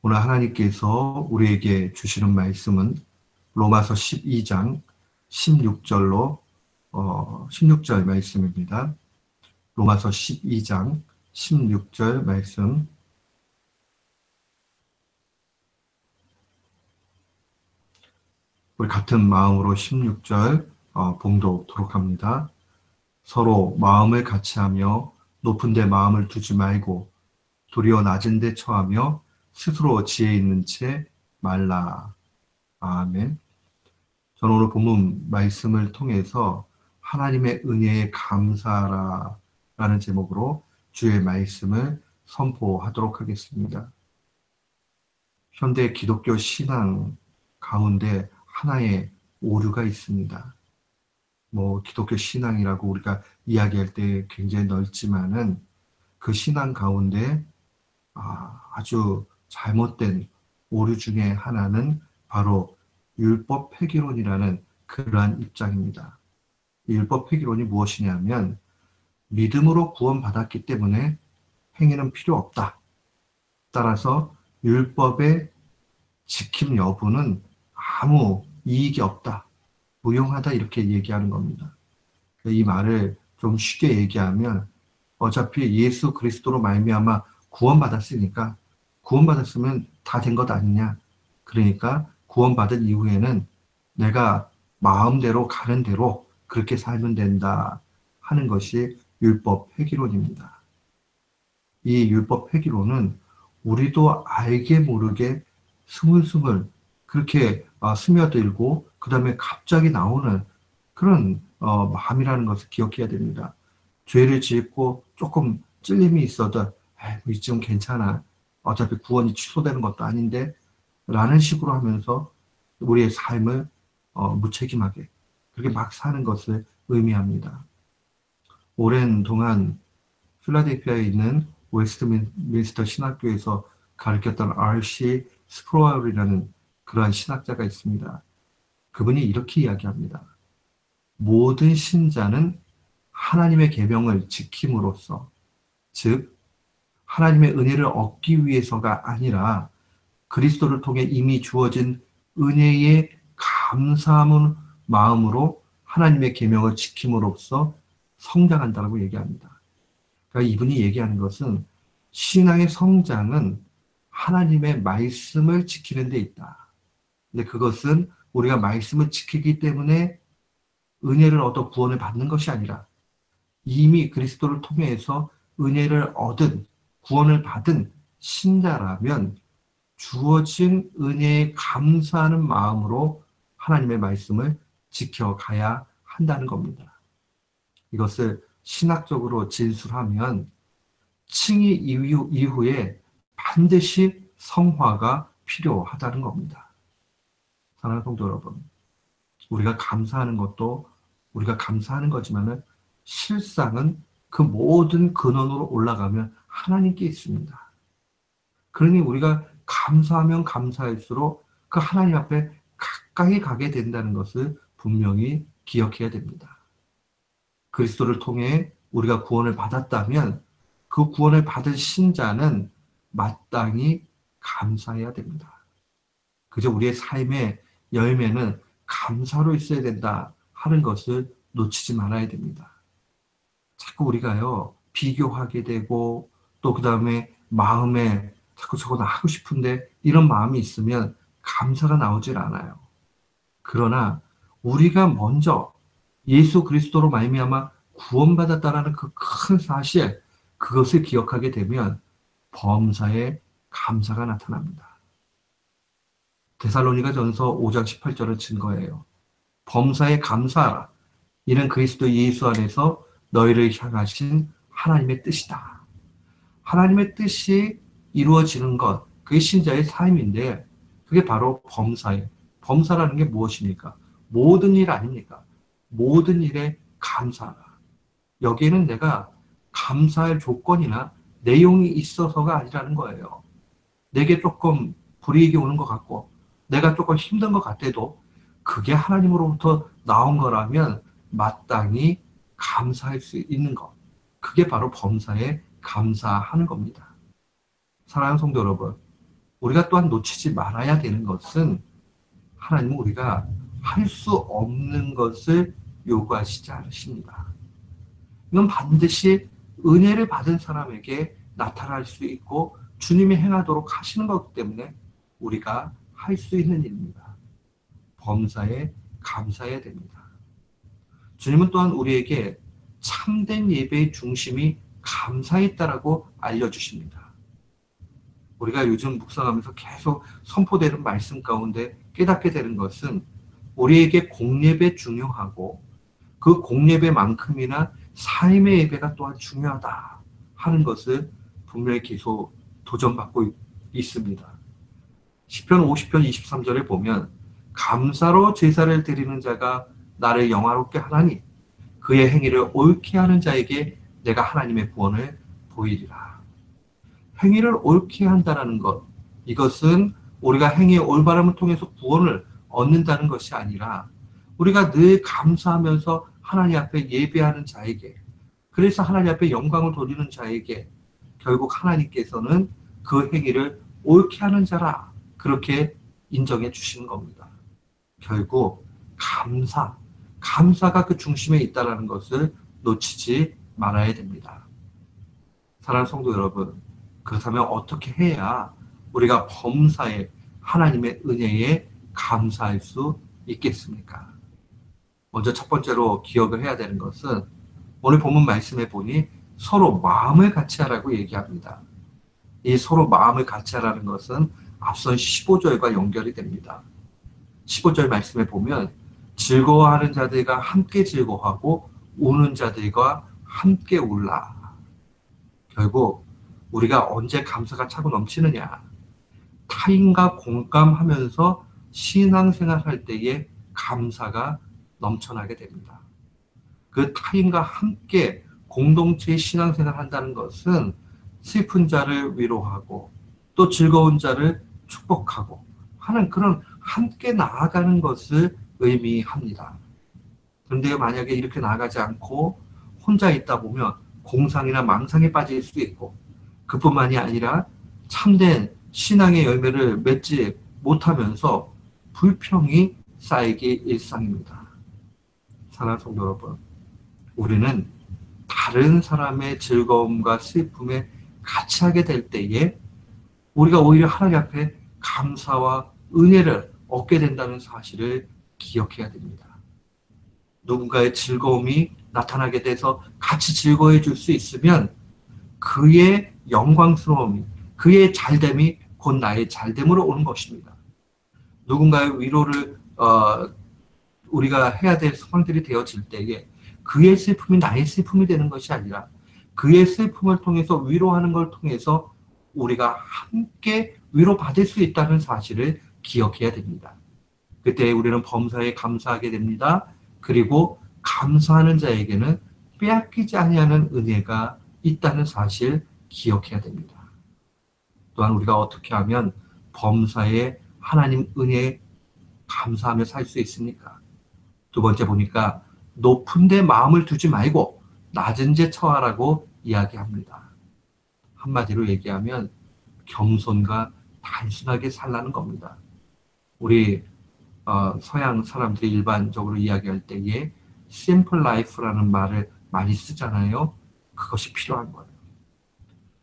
오늘 하나님께서 우리에게 주시는 말씀은 로마서 12장 16절 말씀입니다. 로마서 12장 16절 말씀. 우리 같은 마음으로 16절 봉독하도록 합니다. 서로 마음을 같이하며 높은 데 마음을 두지 말고 도리어 낮은 데 처하며 스스로 지혜 있는 채 말라. 아멘. 저는 오늘 본문 말씀을 통해서 하나님의 은혜에 감사하라 라는 제목으로 주의 말씀을 선포하도록 하겠습니다. 현대 기독교 신앙 가운데 하나의 오류가 있습니다. 기독교 신앙이라고 우리가 이야기할 때 굉장히 넓지만은 그 신앙 가운데 아주 잘못된 오류 중에 하나는 바로 율법 폐기론이라는 그러한 입장입니다. 율법 폐기론이 무엇이냐면 믿음으로 구원받았기 때문에 행위는 필요 없다. 따라서 율법의 지킴 여부는 아무 이익이 없다. 무용하다 이렇게 얘기하는 겁니다. 이 말을 좀 쉽게 얘기하면 어차피 예수 그리스도로 말미암아 구원받았으니까 구원받았으면 다 된 것 아니냐. 그러니까 구원받은 이후에는 내가 마음대로 가는 대로 그렇게 살면 된다 하는 것이 율법 폐기론입니다. 이 율법 폐기론은 우리도 알게 모르게 스물스물 그렇게 스며들고 그 다음에 갑자기 나오는 그런 마음이라는 것을 기억해야 됩니다. 죄를 짓고 조금 찔림이 있어도 이쯤 괜찮아. 어차피 구원이 취소되는 것도 아닌데 라는 식으로 하면서 우리의 삶을 무책임하게 그렇게 막 사는 것을 의미합니다. 오랜 동안 필라델피아에 있는 웨스트민스터 신학교에서 가르쳤던 R.C. 스프로울이라는 그러한 신학자가 있습니다. 그분이 이렇게 이야기합니다. 모든 신자는 하나님의 계명을 지킴으로써, 즉 하나님의 은혜를 얻기 위해서가 아니라 그리스도를 통해 이미 주어진 은혜에 감사하는 마음으로 하나님의 계명을 지킴으로써 성장한다고 얘기합니다. 그러니까 이분이 얘기하는 것은 신앙의 성장은 하나님의 말씀을 지키는 데 있다. 근데 그것은 우리가 말씀을 지키기 때문에 은혜를 얻어 구원을 받는 것이 아니라 이미 그리스도를 통해서 은혜를 얻은 구원을 받은 신자라면 주어진 은혜에 감사하는 마음으로 하나님의 말씀을 지켜가야 한다는 겁니다. 이것을 신학적으로 진술하면 칭의 이후에 반드시 성화가 필요하다는 겁니다. 사랑하는 성도 여러분, 우리가 감사하는 것도 우리가 감사하는 거지만은 실상은 그 모든 근원으로 올라가면 하나님께 있습니다. 그러니 우리가 감사하면 감사할수록 그 하나님 앞에 가까이 가게 된다는 것을 분명히 기억해야 됩니다. 그리스도를 통해 우리가 구원을 받았다면 그 구원을 받은 신자는 마땅히 감사해야 됩니다. 그저 우리의 삶의 열매는 감사로 있어야 된다 하는 것을 놓치지 말아야 됩니다. 자꾸 우리가요, 비교하게 되고 또 그 다음에 마음에 자꾸 저거 나 하고 싶은데 이런 마음이 있으면 감사가 나오질 않아요. 그러나 우리가 먼저 예수 그리스도로 말미암아 구원받았다라는 그 큰 사실, 그것을 기억하게 되면 범사에 감사가 나타납니다. 데살로니가전서 5장 18절은 증거예요. 범사에 감사하라. 이는 그리스도 예수 안에서 너희를 향하신 하나님의 뜻이다. 하나님의 뜻이 이루어지는 것, 그게 신자의 삶인데 그게 바로 범사예요. 범사라는 게 무엇입니까? 모든 일 아닙니까? 모든 일에 감사하라. 여기에는 내가 감사할 조건이나 내용이 있어서가 아니라는 거예요. 내게 조금 불이익이 오는 것 같고 내가 조금 힘든 것 같아도 그게 하나님으로부터 나온 거라면 마땅히 감사할 수 있는 것. 그게 바로 범사에 감사하는 겁니다. 사랑하는 성도 여러분, 우리가 또한 놓치지 말아야 되는 것은 하나님은 우리가 할 수 없는 것을 요구하시지 않으십니다. 이건 반드시 은혜를 받은 사람에게 나타날 수 있고 주님이 행하도록 하시는 것이기 때문에 우리가 할 수 있는 일입니다. 범사에 감사해야 됩니다. 주님은 또한 우리에게 참된 예배의 중심이 감사에 있다라고 알려주십니다. 우리가 요즘 묵상하면서 계속 선포되는 말씀 가운데 깨닫게 되는 것은 우리에게 공예배 중요하고 그 공예배만큼이나 삶의 예배가 또한 중요하다 하는 것을 분명히 계속 도전받고 있습니다. 시편 50편 23절에 보면 감사로 제사를 드리는 자가 나를 영화롭게 하나니 그의 행위를 옳게 하는 자에게 내가 하나님의 구원을 보이리라. 행위를 옳게 한다는 것, 이것은 우리가 행위의 올바름을 통해서 구원을 얻는다는 것이 아니라 우리가 늘 감사하면서 하나님 앞에 예배하는 자에게, 그래서 하나님 앞에 영광을 돌리는 자에게 결국 하나님께서는 그 행위를 옳게 하는 자라 그렇게 인정해 주시는 겁니다. 결국 감사가 그 중심에 있다는 것을 놓치지 말아야 됩니다. 사랑하는 성도 여러분, 그렇다면 어떻게 해야 우리가 범사에 하나님의 은혜에 감사할 수 있겠습니까? 먼저 첫 번째로 기억을 해야 되는 것은 오늘 본문 말씀에 보니 서로 마음을 같이 하라고 얘기합니다. 이 서로 마음을 같이 하라는 것은 앞선 15절과 연결이 됩니다. 15절 말씀에 보면 즐거워하는 자들과 함께 즐거워하고 우는 자들과 함께 울라. 결국 우리가 언제 감사가 차고 넘치느냐? 타인과 공감하면서 신앙생활할 때에 감사가 넘쳐나게 됩니다. 그 타인과 함께 공동체의 신앙생활을 한다는 것은 슬픈 자를 위로하고 또 즐거운 자를 축복하고 하는 그런 함께 나아가는 것을 의미합니다. 그런데 만약에 이렇게 나아가지 않고 혼자 있다 보면 공상이나 망상에 빠질 수 있고 그뿐만이 아니라 참된 신앙의 열매를 맺지 못하면서 불평이 쌓이기 일상입니다. 사랑하는 성도 여러분, 우리는 다른 사람의 즐거움과 슬픔에 같이 하게 될 때에 우리가 오히려 하나님 앞에 감사와 은혜를 얻게 된다는 사실을 기억해야 됩니다. 누군가의 즐거움이 나타나게 돼서 같이 즐거워해 줄 수 있으면 그의 영광스러움이, 그의 잘됨이 곧 나의 잘됨으로 오는 것입니다. 누군가의 위로를 우리가 해야 될 상황들이 되어질 때에 그의 슬픔이 나의 슬픔이 되는 것이 아니라 그의 슬픔을 통해서 위로하는 걸 통해서 우리가 함께 위로받을 수 있다는 사실을 기억해야 됩니다. 그때 우리는 범사에 감사하게 됩니다. 그리고 감사하는 자에게는 빼앗기지 아니하는 은혜가 있다는 사실 기억해야 됩니다. 또한 우리가 어떻게 하면 범사에 하나님 은혜에 감사하며 살 수 있습니까? 두 번째 보니까 높은 데 마음을 두지 말고 낮은 데 처하라고 이야기합니다. 한마디로 얘기하면 겸손과 단순하게 살라는 겁니다. 우리 서양 사람들이 일반적으로 이야기할 때에 simple life라는 말을 많이 쓰잖아요. 그것이 필요한 거예요.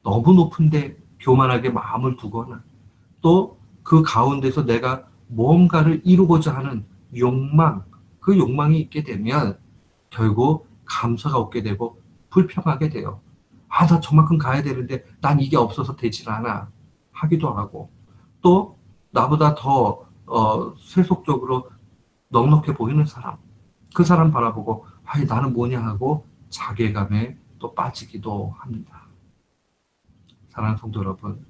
너무 높은데 교만하게 마음을 두거나 또 그 가운데서 내가 무언가를 이루고자 하는 욕망, 그 욕망이 있게 되면 결국 감사가 없게 되고 불평하게 돼요. 아, 나 저만큼 가야 되는데 난 이게 없어서 되질 않아 하기도 하고 또 나보다 더 세속적으로 넉넉해 보이는 사람, 그 사람 바라보고 아이 나는 뭐냐 하고 자괴감에 또 빠지기도 합니다. 사랑하는 성도 여러분,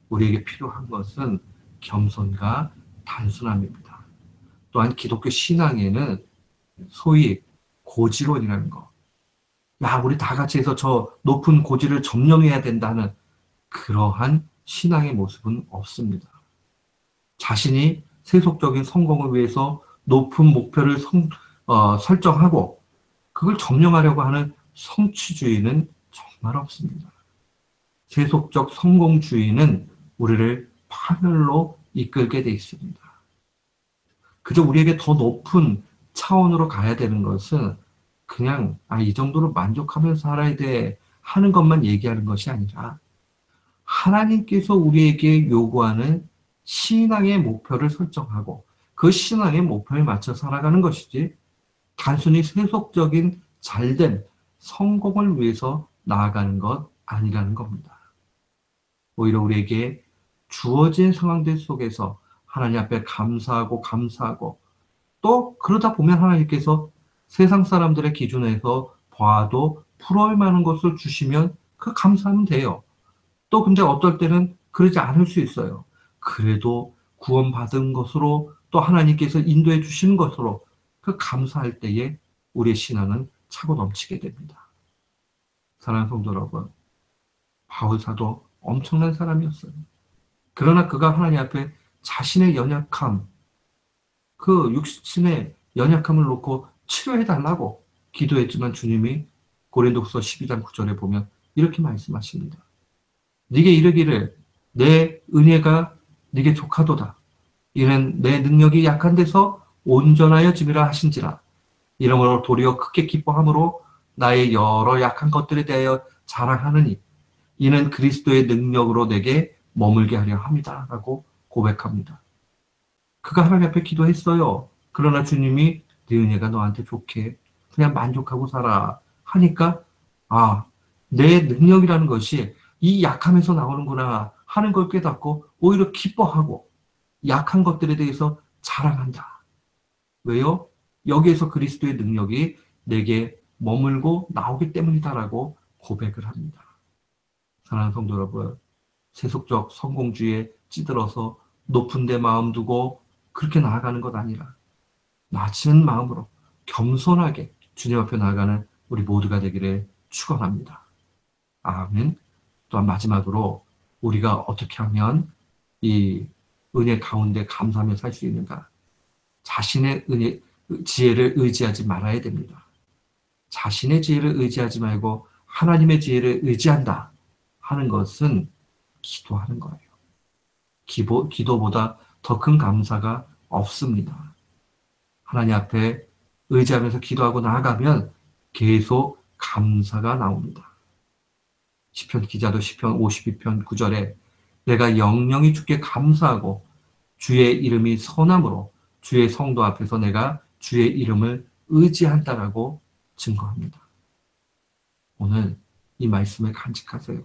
우리에게 필요한 것은 겸손과 단순함입니다. 또한 기독교 신앙에는 소위 고지론이라는 거, 야 우리 다 같이 해서 저 높은 고지를 점령해야 된다는 그러한 신앙의 모습은 없습니다. 자신이 세속적인 성공을 위해서 높은 목표를 설정하고 그걸 점령하려고 하는 성취주의는 정말 없습니다. 세속적 성공주의는 우리를 파멸로 이끌게 돼 있습니다. 그저 우리에게 더 높은 차원으로 가야 되는 것은 그냥 이 정도로 만족하면서 살아야 돼 하는 것만 얘기하는 것이 아니라 하나님께서 우리에게 요구하는 신앙의 목표를 설정하고 그 신앙의 목표에 맞춰 살아가는 것이지 단순히 세속적인 잘된 성공을 위해서 나아가는 것 아니라는 겁니다. 오히려 우리에게 주어진 상황들 속에서 하나님 앞에 감사하고 또 그러다 보면 하나님께서 세상 사람들의 기준에서 봐도 부러울 만한 것을 주시면 그 감사하면 돼요. 또 근데 어떨 때는 그러지 않을 수 있어요. 그래도 구원받은 것으로 또 하나님께서 인도해 주시는 것으로 그 감사할 때에 우리의 신앙은 차고 넘치게 됩니다. 사랑하는 성도 여러분, 바울 사도 엄청난 사람이었어요. 그러나 그가 하나님 앞에 자신의 연약함, 그 육신의 연약함을 놓고 치료해달라고 기도했지만 주님이 고린도후서 12장 9절에 보면 이렇게 말씀하십니다. 네게 이르기를 내 은혜가 네게 족하도다. 이는 내 능력이 약한 데서 온전하여 짐이라 하신지라. 이러므로 도리어 크게 기뻐함으로 나의 여러 약한 것들에 대하여 자랑하느니 이는 그리스도의 능력으로 내게 머물게 하려 함이다 라고 고백합니다. 그가 하나님 앞에 기도했어요. 그러나 주님이 네 은혜가 너한테 좋게 그냥 만족하고 살아 하니까 내 능력이라는 것이 이 약함에서 나오는구나 하는 걸 깨닫고 오히려 기뻐하고 약한 것들에 대해서 자랑한다. 왜요? 여기에서 그리스도의 능력이 내게 머물고 나오기 때문이다라고 고백을 합니다. 사랑하는 성도 여러분, 세속적 성공주의에 찌들어서 높은 데 마음 두고 그렇게 나아가는 것 아니라 낮은 마음으로 겸손하게 주님 앞에 나아가는 우리 모두가 되기를 축원합니다. 아멘. 또한 마지막으로 우리가 어떻게 하면 이 은혜 가운데 감사하며 살 수 있는가? 자신의 지혜를 의지하지 말아야 됩니다. 자신의 지혜를 의지하지 말고 하나님의 지혜를 의지한다 하는 것은 기도하는 거예요. 기도보다 더 큰 감사가 없습니다. 하나님 앞에 의지하면서 기도하고 나아가면 계속 감사가 나옵니다. 시편 기자도 시편 52편 9절에 내가 영영이 주께 감사하고 주의 이름이 선함으로 주의 성도 앞에서 내가 주의 이름을 의지한다라고 증거합니다. 오늘 이 말씀을 간직하세요.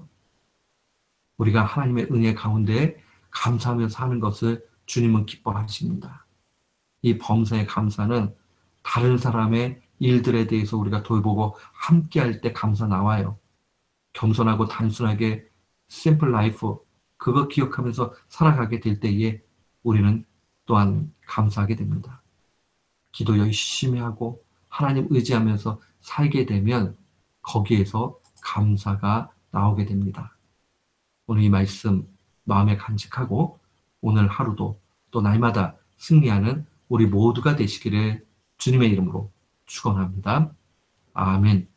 우리가 하나님의 은혜 가운데 감사하며 사는 것을 주님은 기뻐하십니다. 이 범사의 감사는 다른 사람의 일들에 대해서 우리가 돌보고 함께할 때 감사 나와요. 겸손하고 단순하게 심플 라이프 그거 기억하면서 살아가게 될 때에 우리는 또한 감사하게 됩니다. 기도 열심히 하고 하나님 의지하면서 살게 되면 거기에서 감사가 나오게 됩니다. 오늘 이 말씀 마음에 간직하고 오늘 하루도 또 날마다 승리하는 우리 모두가 되시기를 주님의 이름으로 축원합니다. 아멘.